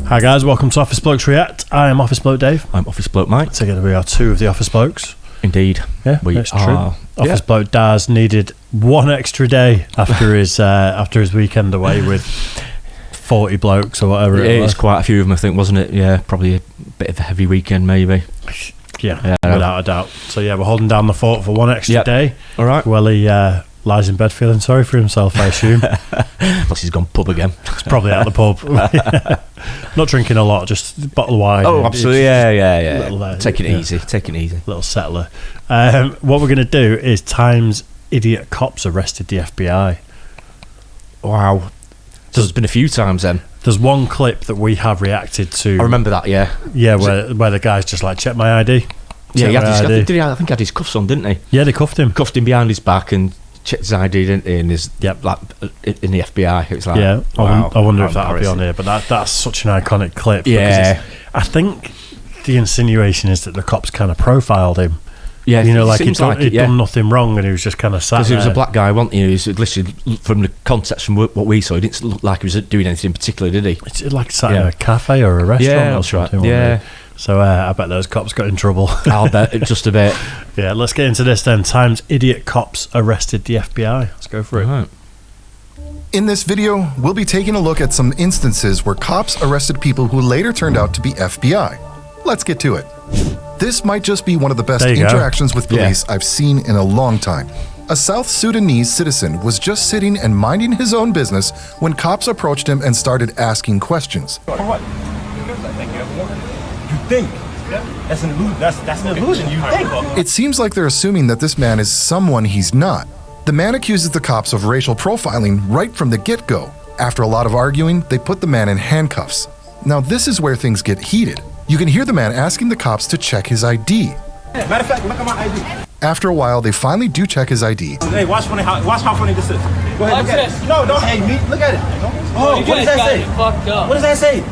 Hi guys, welcome to Office Blokes React. I am Office Bloke Dave. I'm Office Bloke Mike. Together we are two of the Office Blokes. Indeed. Yeah, we that's are. True. Office Bloke Daz needed one extra day after his weekend away with 40 blokes or whatever it was. It's quite a few of them, I think, wasn't it? Yeah, probably a bit of a heavy weekend, maybe. Yeah, without a doubt. So yeah, we're holding down the fort for one extra day. All right. Well, he lies in bed feeling sorry for himself, I assume. Plus he's gone pub again. He's probably at the pub. Not drinking a lot, just a bottle of wine. Oh, absolutely. Yeah. Little, Take it easy. Little settler. What we're going to do is Times idiot cops arrested the FBI. Wow. There's been a few times then. There's one clip that we have reacted to. I remember that, yeah. Yeah, where the guy's just like, check my ID. Yeah, I think he had his cuffs on, didn't he? Yeah, they cuffed him. Cuffed him behind his back and checked his ID, didn't he? And his, like, in the FBI. It was like, yeah, wow, I wonder if that'll be on here. But that's such an iconic clip. Yeah. I think the insinuation is that the cops kind of profiled him. Yeah, you know, like he'd done nothing wrong and he was just kind of sat there. Because he was a black guy, wasn't he? He was literally, from the context from what we saw, he didn't look like he was doing anything in particular, did he? It's like sat in a cafe or a restaurant. Yeah, that's right. Yeah. So I bet those cops got in trouble. I'll bet, just a bit. Yeah, let's get into this then. Times idiot cops arrested the FBI. Let's go for it. Right. In this video, we'll be taking a look at some instances where cops arrested people who later turned out to be FBI. Let's get to it. This might just be one of the best interactions with police I've seen in a long time. A South Sudanese citizen was just sitting and minding his own business when cops approached him and started asking questions. For what? You think? That's an illusion. You think? It seems like they're assuming that this man is someone he's not. The man accuses the cops of racial profiling right from the get-go. After a lot of arguing, they put the man in handcuffs. Now this is where things get heated. You can hear the man asking the cops to check his ID. Matter of fact, look at my ID. After a while, they finally do check his ID. Hey, watch how funny this is. Go ahead, look at it. No, don't hate me. Look at it. Oh, what does that say? What does that say?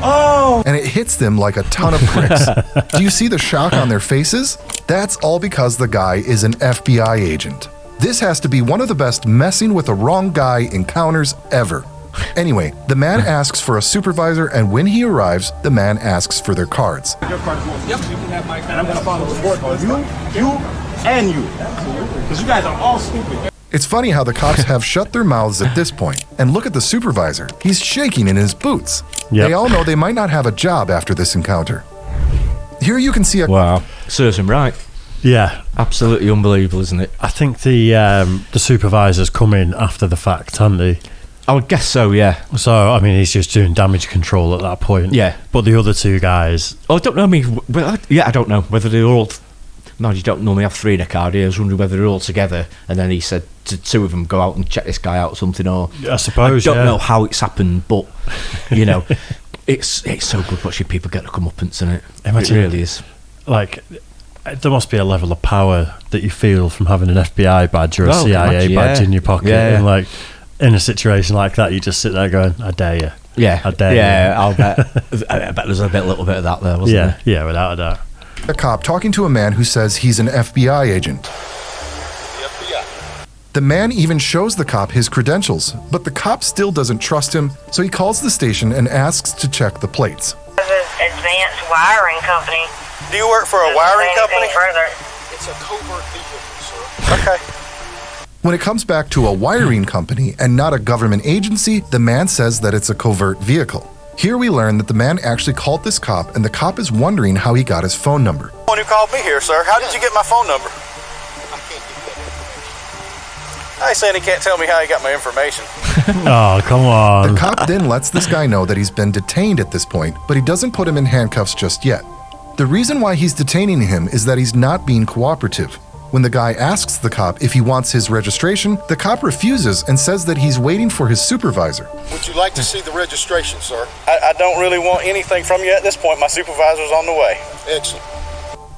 Oh. And it hits them like a ton of bricks. Do you see the shock on their faces? That's all because the guy is an FBI agent. This has to be one of the best messing with the wrong guy encounters ever. Anyway, the man asks for a supervisor, and when he arrives, the man asks for their cards. Your card is yours. Yep. You can have my card. And I'm going to follow the board on you, and you. Because you guys are all stupid. It's funny how the cops have shut their mouths at this point. And look at the supervisor. He's shaking in his boots. They all know they might not have a job after this encounter. Here you can see a... Wow. Serves him right. Yeah. Absolutely unbelievable, isn't it? I think the supervisor's come in after the fact, haven't he? I would guess so, yeah. So, I mean, he's just doing damage control at that point. Yeah. But the other two guys... Oh, I don't know. I mean, I don't know whether they're all... No, you don't normally have three in a car. I was wondering whether they're all together, and then he said to two of them, go out and check this guy out or something, or... I suppose, I don't know how it's happened, but, you know, it's so good watching people get the comeuppance, isn't it? Imagine, it really is. Like, there must be a level of power that you feel from having an FBI badge or a CIA badge in your pocket, and like... In a situation like that, you just sit there going, I dare you. Yeah. I dare you. Yeah, I'll bet. I bet there's a little bit of that there, wasn't there? Yeah, without a doubt. A cop talking to a man who says he's an FBI agent. The FBI. The man even shows the cop his credentials, but the cop still doesn't trust him, so he calls the station and asks to check the plates. Advanced wiring company. Do you work for a wiring company? Further. It's a covert vehicle, sir. Okay. When it comes back to a wiring company and not a government agency, the man says that it's a covert vehicle. Here we learn that the man actually called this cop, and the cop is wondering how he got his phone number. One who called me here, sir. How did you get my phone number? I ain't saying he can't tell me how he got my information. Oh, come on. The cop then lets this guy know that he's been detained at this point, but he doesn't put him in handcuffs just yet. The reason why he's detaining him is that he's not being cooperative. When the guy asks the cop if he wants his registration, the cop refuses and says that he's waiting for his supervisor. Would you like to see the registration, sir? I don't really want anything from you at this point. My supervisor's on the way. Excellent.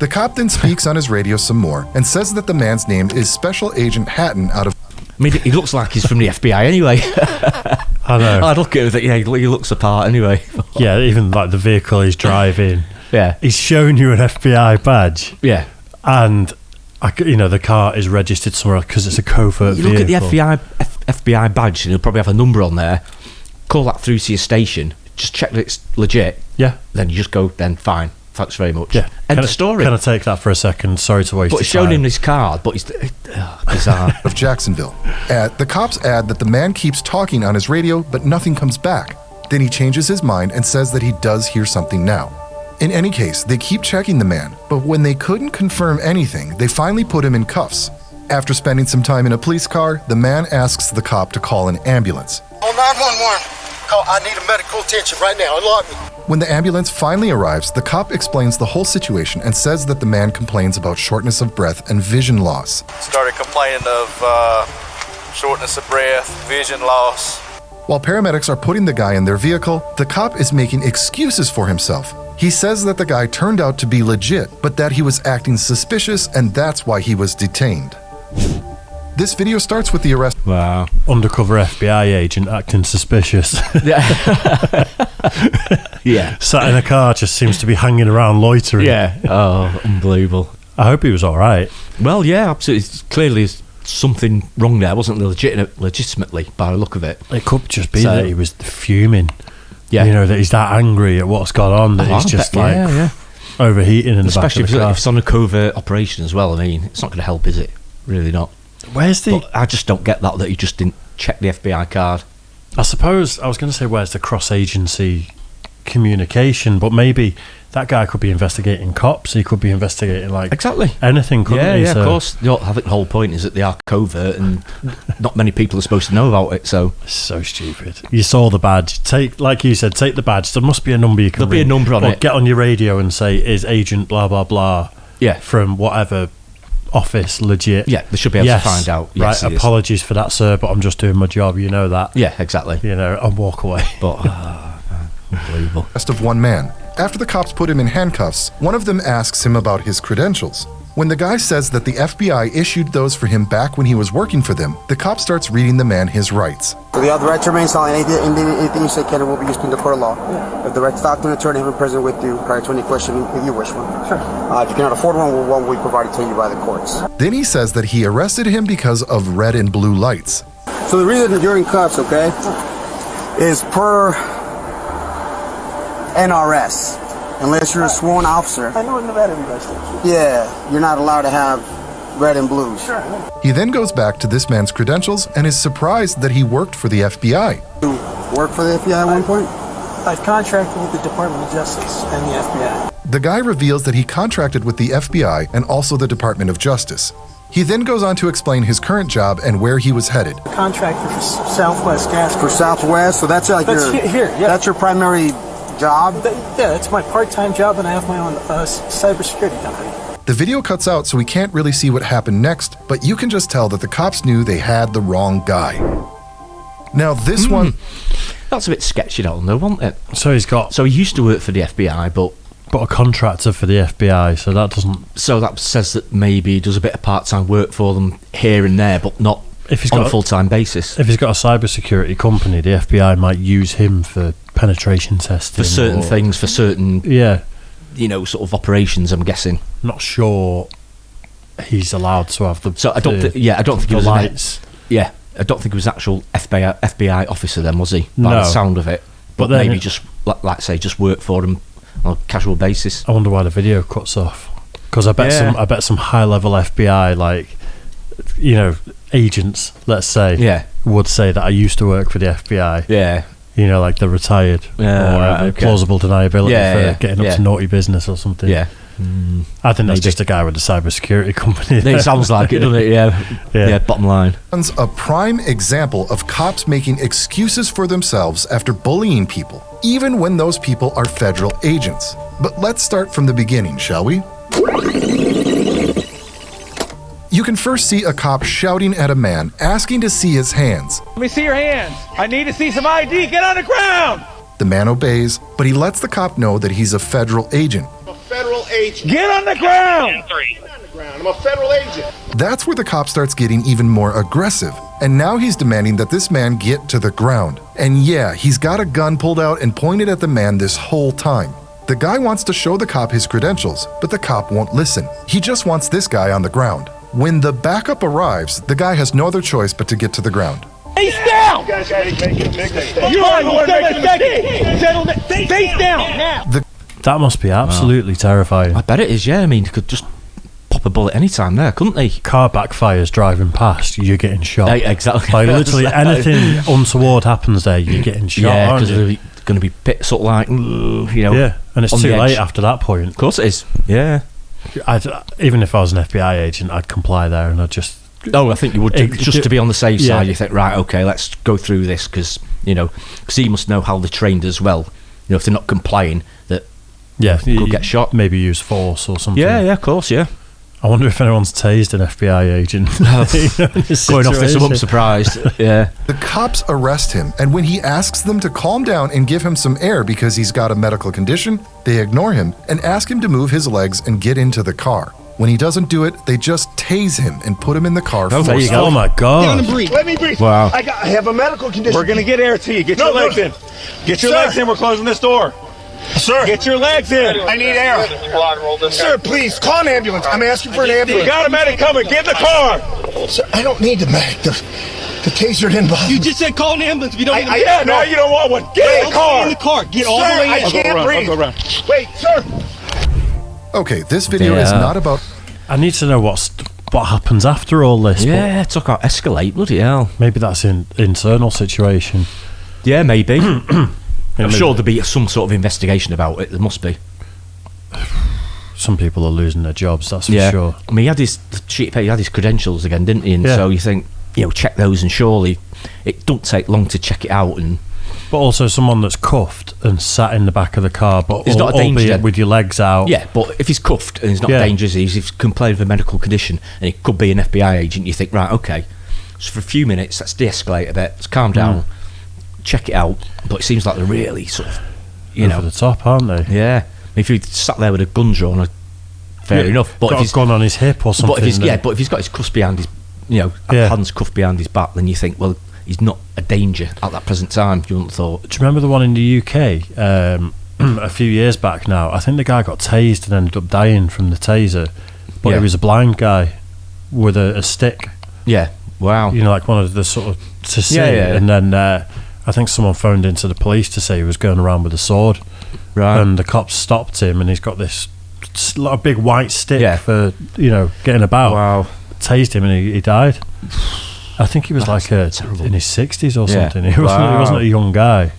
The cop then speaks on his radio some more and says that the man's name is Special Agent Hatton out of... I mean, he looks like he's from the FBI anyway. I know. I'd look at it, yeah, he looks the part anyway. Yeah, even like the vehicle he's driving. Yeah. He's showing you an FBI badge. Yeah. And... the car is registered somewhere because it's a covert vehicle. Look at the FBI badge, and it'll probably have a number on there. Call that through to your station. just check that it's legit. Yeah. Then you just go, then fine. Thanks very much. Yeah. End of story. Can I take that for a second? Sorry to waste But it's your shown time. him his card, but he's bizarre. Of Jacksonville. The cops add that the man keeps talking on his radio, but nothing comes back. Then he changes his mind and says that he does hear something now. In any case, they keep checking the man, but when they couldn't confirm anything, they finally put him in cuffs. After spending some time in a police car, the man asks the cop to call an ambulance. On 911, call. I need a medical attention right now. Unlock me. When the ambulance finally arrives, the cop explains the whole situation and says that the man complains about shortness of breath and vision loss. Started complaining of shortness of breath, vision loss. While paramedics are putting the guy in their vehicle, the cop is making excuses for himself. He says that the guy turned out to be legit, but that he was acting suspicious and that's why he was detained. This video starts with the arrest. Wow. Undercover FBI agent acting suspicious. Yeah. Sat in a car, just seems to be hanging around loitering. Yeah. Oh, unbelievable. I hope he was all right. Well, yeah, absolutely. Clearly, there's something wrong there. It wasn't legitimately by the look of it. It could just be So- that he was fuming. Yeah. You know, that he's that angry at what's gone on that he's just overheating in the Especially back of the car. if it's on a covert operation as well. I mean, it's not going to help, is it? Really not. Where's the... But I just don't get that he just didn't check the FBI card. I suppose I was going to say where's the cross-agency communication, but maybe that guy could be investigating cops. He could be investigating Exactly. anything, couldn't he? Yeah, So of course. I think the whole point is that they are covert and not many people are supposed to know about it. So it's so stupid. You saw the badge. Like you said, take the badge. There must be a number you can There'll be a ring. number on Or it. get on your radio and say, is agent blah, blah, blah yeah, from whatever office legit? yeah, they should be able Yes. to find out. Yes, Right, it is. apologies for that, sir, but I'm just doing my job. You know that. Yeah, exactly. You know, and walk away. But unbelievable. Of one man. After the cops put him in handcuffs, one of them asks him about his credentials. When the guy says that the FBI issued those for him back when he was working for them, the cop starts reading the man his rights. So the right to remain silent. Anything you say can and will be used in the court of law. Yeah. If the right to talk to an attorney, have him present with you prior to any questioning if you wish one. Sure. If you cannot afford one will be provided to you by the courts. Then he says that he arrested him because of red and blue lights. So the reason that you're in cuffs, okay, is per NRS. Unless you're a sworn officer. I know in Nevada you guys do. Yeah, you're not allowed to have red and blue. Sure. He then goes back to this man's credentials and is surprised that he worked for the FBI. You work for the FBI at one point? I've contracted with the Department of Justice and the FBI. The guy reveals that he contracted with the FBI and also the Department of Justice. He then goes on to explain his current job and where he was headed. Contractor for Southwest Gas. For Southwest, so that's like that's your primary job? Yeah, it's my part-time job, and I have my own cybersecurity company. The video cuts out, so we can't really see what happened next, but you can just tell that the cops knew they had the wrong guy. Now this one... That's a bit sketchy, though, wasn't it? So he used to work for the FBI, but a contractor for the FBI, so that doesn't... So that says that maybe he does a bit of part-time work for them here and there, but not on a full-time basis. If he's got a cybersecurity company, the FBI might use him for penetration testing. For certain things, for certain... Yeah. Sort of operations, I'm guessing. Not sure he's allowed to have the... So I don't think he was... lights. I don't think he was an actual FBI officer then, was he? By No. the sound of it. But then maybe just, like say, just work for him on a casual basis. I wonder why the video cuts off. Because I bet some high-level FBI, agents, let's say, would say that I used to work for the FBI. Yeah. Like they're retired. Or plausible deniability for getting up to naughty business or something. Yeah. I think that's just a guy with a cybersecurity company. It sounds like it, doesn't it? Yeah, bottom line. A prime example of cops making excuses for themselves after bullying people, even when those people are federal agents. But let's start from the beginning, shall we? You can first see a cop shouting at a man, asking to see his hands. Let me see your hands. I need to see some ID. Get on the ground. The man obeys, but he lets the cop know that he's a federal agent. I'm a federal agent. Get on the ground. I'm a federal agent. That's where the cop starts getting even more aggressive. And now he's demanding that this man get to the ground. And yeah, he's got a gun pulled out and pointed at the man this whole time. The guy wants to show the cop his credentials, but the cop won't listen. He just wants this guy on the ground. When the backup arrives, the guy has no other choice but to get to the ground. He's down. You guys are making a big mistake. You are the one making a mistake. Gentlemen, Face down now. That must be absolutely terrifying. I bet it is, yeah. I mean, he could just pop a bullet anytime there, couldn't he? Car backfires driving past, you're getting shot. Exactly. Like, literally anything untoward happens there, you're getting shot, Yeah, aren't because you? they're going to be sort of like, you know. Yeah, and it's on too the late edge. after that point. Of course it is, yeah. Even if I was an FBI agent, I'd comply there and I'd just... Oh, I think you would do, just to be on the safe Yeah. side. You think, right, okay, let's go through this because he must know how they're trained as well. You know, if they're not complying, that could get shot. Maybe use force or something. Yeah, of course, yeah. I wonder if anyone's tased an FBI agent. Going off this, I'm surprised. Yeah. The cops arrest him, and when he asks them to calm down and give him some air because he's got a medical condition, they ignore him and ask him to move his legs and get into the car. When he doesn't do it, they just tase him and put him in the car. Oh, there you go. Oh my God. Let me breathe. Wow. I have a medical condition. We're gonna get air to you. Get your legs in. Get your legs in. We're closing this door. Sir, get your legs in. I need air. Sir, please call an ambulance. I'm asking for an ambulance. You got a medic coming. Get in the car. Sir, I don't need the medic. The taser didn't bother. You just said call an ambulance. If you don't. Yeah, now you don't want one. Get in the car. In the car. Get all Sir, the way in. I can't breathe. I'll go around. Wait, sir. Okay, this video is not about... I need to know what happens after all this. Yeah, it took out escalate, bloody hell. Maybe that's an internal situation. Yeah, maybe. I'm sure there'll be some sort of investigation about it. There must be. Some people are losing their jobs, that's for sure. I mean, he had his credentials again, didn't he? And so you think, check those, and surely it don't take long to check it out. But also someone that's cuffed and sat in the back of the car, but he's not a danger albeit with your legs out. Yeah, but if he's cuffed and he's not dangerous, he's complained of a medical condition, and he could be an FBI agent. You think, right, okay, so for a few minutes, let's de-escalate a bit, let's calm down, check it out. But it seems like they're really sort of, Over the top, aren't they? Yeah. If he sat there with a gun drawn, fair enough. But got if he's a gun on his hip or something. But if he's got his cuffs behind his, hands cuffed behind his back, then you think, well, he's not a danger at that present time. You wouldn't have thought. Do you remember the one in the UK a few years back now? I think the guy got tased and ended up dying from the taser, but he was a blind guy with a stick. Yeah. Wow. Like one of the sort of to see. And then I think someone phoned into the police to say he was going around with a sword. Right. And the cops stopped him, and he's got this big white stick for getting about. Wow. Tased him, and he died. I think he was in his 60s or something. He wasn't a young guy.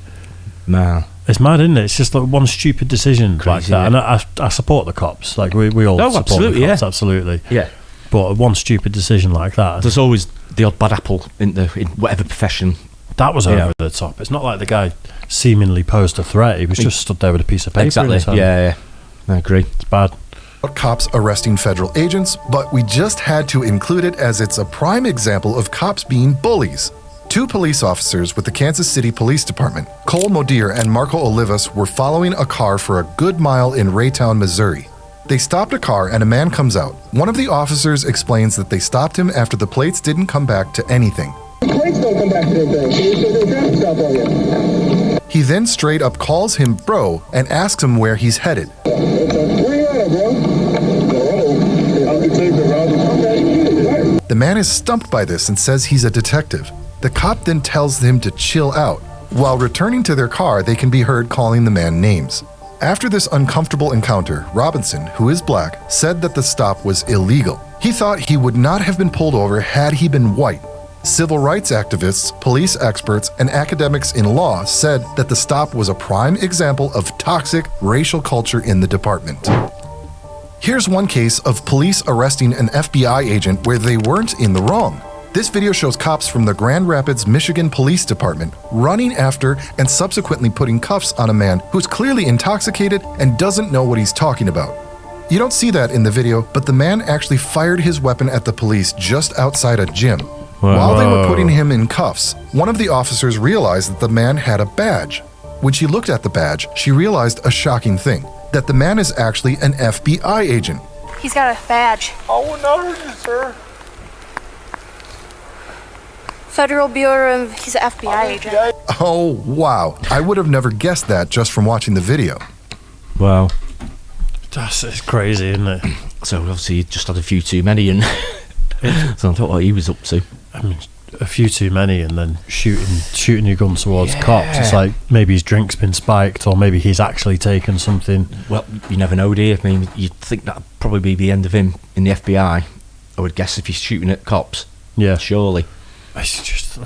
Man, it's mad, isn't it? It's just like one stupid decision like that. And I support the cops. Like we all support the cops, absolutely. Yeah. But one stupid decision like that. There's always the odd bad apple in whatever profession. That was over the top. It's not like the guy seemingly posed a threat. He was just stood there with a piece of paper. Exactly. In his hand. Yeah. I agree. It's bad. Cops arresting federal agents, but we just had to include it as it's a prime example of cops being bullies. Two police officers with the Kansas City Police Department, Cole Modir and Marco Olivas, were following a car for a good mile in Raytown, Missouri. They stopped a car and a man comes out. One of the officers explains that they stopped him after the plates didn't come back to anything. The plates don't come back to anything, so you said they traffic stop on you. He then straight up calls him bro and asks him where he's headed. Where you at, bro? The man is stumped by this and says he's a detective. The cop then tells him to chill out. While returning to their car, they can be heard calling the man names. After this uncomfortable encounter, Robinson, who is black, said that the stop was illegal. He thought he would not have been pulled over had he been white. Civil rights activists, police experts, and academics in law said that the stop was a prime example of toxic racial culture in the department. Here's one case of police arresting an FBI agent where they weren't in the wrong. This video shows cops from the Grand Rapids, Michigan Police Department running after and subsequently putting cuffs on a man who's clearly intoxicated and doesn't know what he's talking about. You don't see that in the video, but the man actually fired his weapon at the police just outside a gym. While they were putting him in cuffs, one of the officers realized that the man had a badge. When she looked at the badge, she realized a shocking thing, that the man is actually an FBI agent. He's got a badge. I would not hurt you, sir. Federal Bureau of... He's an FBI agent. Oh, wow. I would have never guessed that just from watching the video. Wow. It's crazy, isn't it? So obviously he just had a few too many, and so I thought what he was up to. I mean, a few too many and then shooting your gun towards cops. It's like maybe his drink's been spiked, or maybe he's actually taken something. Well, you never know, do you? I mean, you'd think that'd probably be the end of him in the FBI. I would guess if he's shooting at cops. Yeah, surely. It's just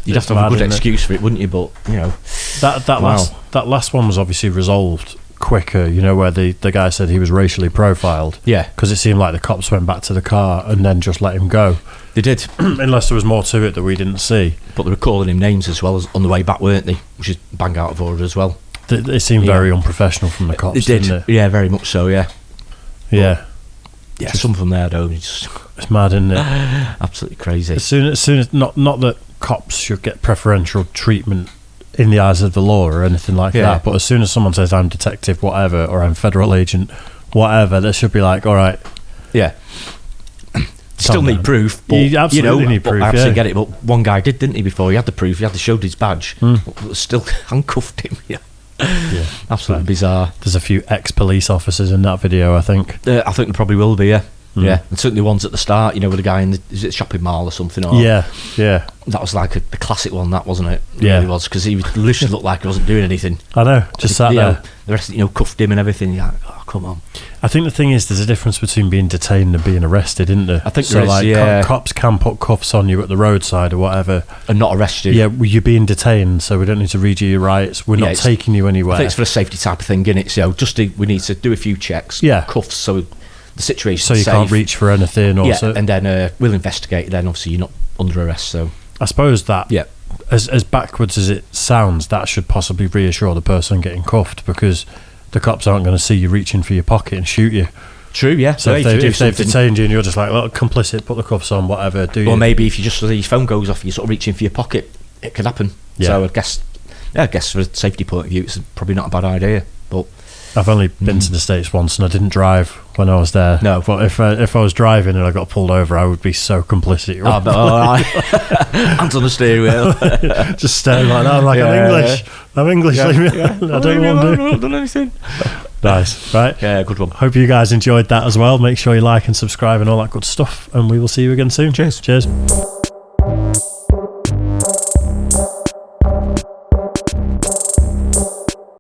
you'd have to have a good excuse for it, wouldn't you? But you know, that last one was obviously resolved quicker. You know, where the guy said he was racially profiled. Yeah, because it seemed like the cops went back to the car and then just let him go. They did, unless there was more to it that we didn't see. But they were calling him names as well as on the way back, weren't they? Which is bang out of order as well. They seemed very unprofessional from the cops. They did, didn't they? Yeah, very much so. Yeah, yeah. Yeah, some of them there though. It's mad, isn't it? Absolutely crazy. As soon as not that cops should get preferential treatment in the eyes of the law or anything like that, but as soon as someone says I'm detective whatever or I'm federal agent whatever, they should be like, all right, still need proof, but you absolutely need proof. I absolutely get it. But one guy didn't he? Before he had the proof, he had to show his badge, but still handcuffed him. Yeah, absolutely bizarre. There's a few ex-police officers in that video, I think. I think there probably will be. Yeah, and certainly ones at the start. You know, with the guy in the shopping mall or something. Or yeah. That was like a classic one. That wasn't it? Yeah, really was, because he literally looked like he wasn't doing anything. I know, just sat there. The rest, cuffed him and everything. You're like, oh, come on. I think the thing is, there's a difference between being detained and being arrested, isn't there? I think so. Cops can put cuffs on you at the roadside or whatever, and not arrest you. Yeah, you're being detained, so we don't need to read you your rights. We're not taking you anywhere. I think it's for a safety type of thing, isn't it? So we need to do a few checks. Yeah, cuffs, so the situation. So you can't reach for anything. Or and then we'll investigate. Then obviously you're not under arrest. So I suppose that. Yeah. As backwards as it sounds, that should possibly reassure the person getting cuffed, because the cops aren't going to see you reaching for your pocket and shoot you. True, yeah. So if they've detained you and you're just like, well, complicit, put the cuffs on, whatever, do you? Or maybe if your phone goes off, you're sort of reaching for your pocket, it could happen. Yeah. So I guess from a safety point of view, it's probably not a bad idea. But I've only been to the States once, and I didn't drive when I was there. No, but if I was driving and I got pulled over, I would be so complicit. Hands on the steering wheel, just staring like that. I'm like, I'm English. Leave me alone. I don't want to. I've done anything. Nice, right? Yeah, good one. Hope you guys enjoyed that as well. Make sure you like and subscribe and all that good stuff, and we will see you again soon. Cheers.